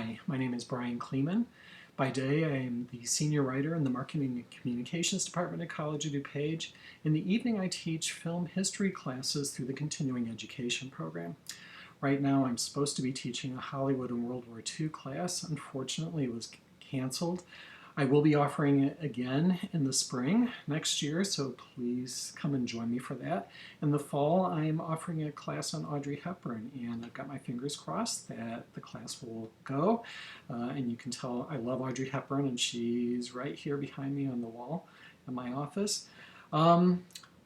Hi, my name is Brian Kleemann. By day, I am the senior writer in the Marketing and Communications Department at College of DuPage. In the evening, I teach film history classes through the continuing education program. Right now, I'm supposed to be teaching a Hollywood and World War II class. Unfortunately, it was canceled. I will be offering it again in the spring next year, so please come and join me for that. In the fall, I'm offering a class on Audrey Hepburn, and I've got my fingers crossed that the class will go. And you can tell I love Audrey Hepburn, and she's right here behind me on the wall in my office. One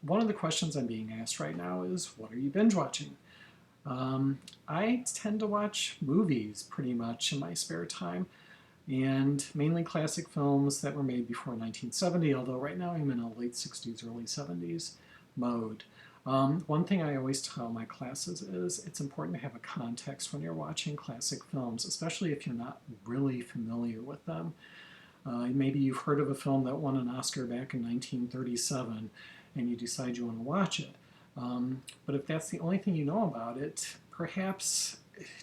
of the questions I'm being asked right now is, what are you binge watching? I tend to watch movies pretty much in my spare time, and mainly classic films that were made before 1970, although right now I'm in a late 60s, early 70s mode. One thing I always tell my classes is it's important to have a context when you're watching classic films, especially if you're not really familiar with them. Maybe you've heard of a film that won an Oscar back in 1937 and you decide you want to watch it. But if that's the only thing you know about it, perhaps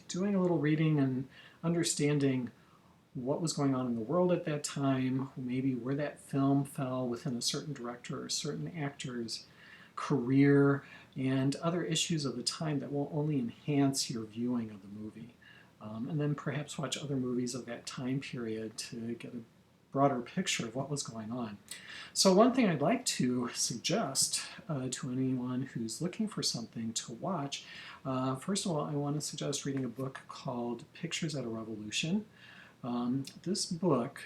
doing a little reading and understanding what was going on in the world at that time, maybe where that film fell within a certain director or certain actor's career, and other issues of the time that will only enhance your viewing of the movie. And then perhaps watch other movies of that time period to get a broader picture of what was going on. So one thing I'd like to suggest to anyone who's looking for something to watch, first of all, I want to suggest reading a book called Pictures at a Revolution. This book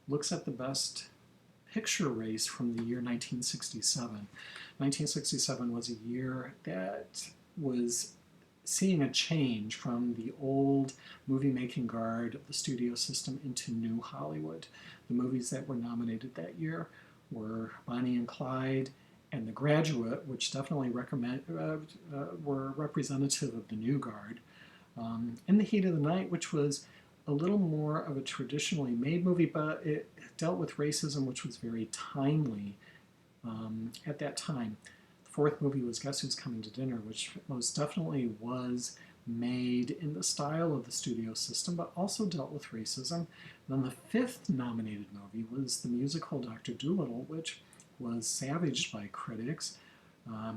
looks at the best picture race from the year 1967. 1967 was a year that was seeing a change from the old movie-making guard of the studio system into new Hollywood. The movies that were nominated that year were Bonnie and Clyde and The Graduate, which definitely were representative of the new guard. In the Heat of the Night, which was a little more of a traditionally made movie, but it dealt with racism, which was very timely at that time. The fourth movie was Guess Who's Coming to Dinner, which most definitely was made in the style of the studio system, but also dealt with racism. And then the fifth nominated movie was the musical Dr. Dolittle, which was savaged by critics,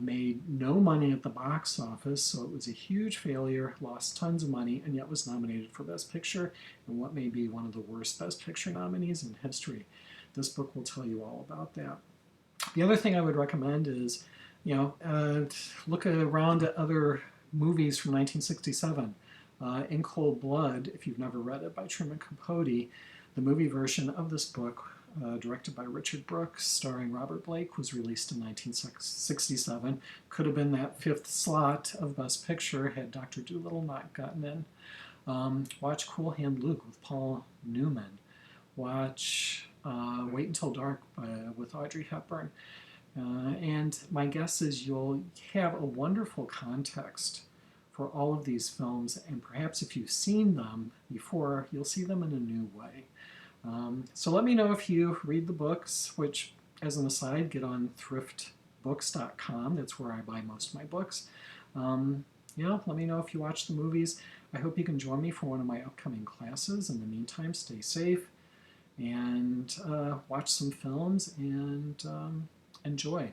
made no money at the box office, so it was a huge failure, lost tons of money, and yet was nominated for Best Picture and what may be one of the worst Best Picture nominees in history. This book will tell you all about that. The other thing I would recommend is, look around at other movies from 1967. In Cold Blood, if you've never read it, by Truman Capote, the movie version of this book, directed by Richard Brooks, starring Robert Blake, was released in 1967. Could have been that fifth slot of Best Picture had Dr. Dolittle not gotten in. Watch Cool Hand Luke with Paul Newman. Watch Wait Until Dark with Audrey Hepburn. And my guess is you'll have a wonderful context for all of these films, and perhaps if you've seen them before, you'll see them in a new way. So let me know if you read the books, which, as an aside, get on thriftbooks.com. That's where I buy most of my books. Let me know if you watch the movies. I hope you can join me for one of my upcoming classes. In the meantime, stay safe and watch some films and enjoy.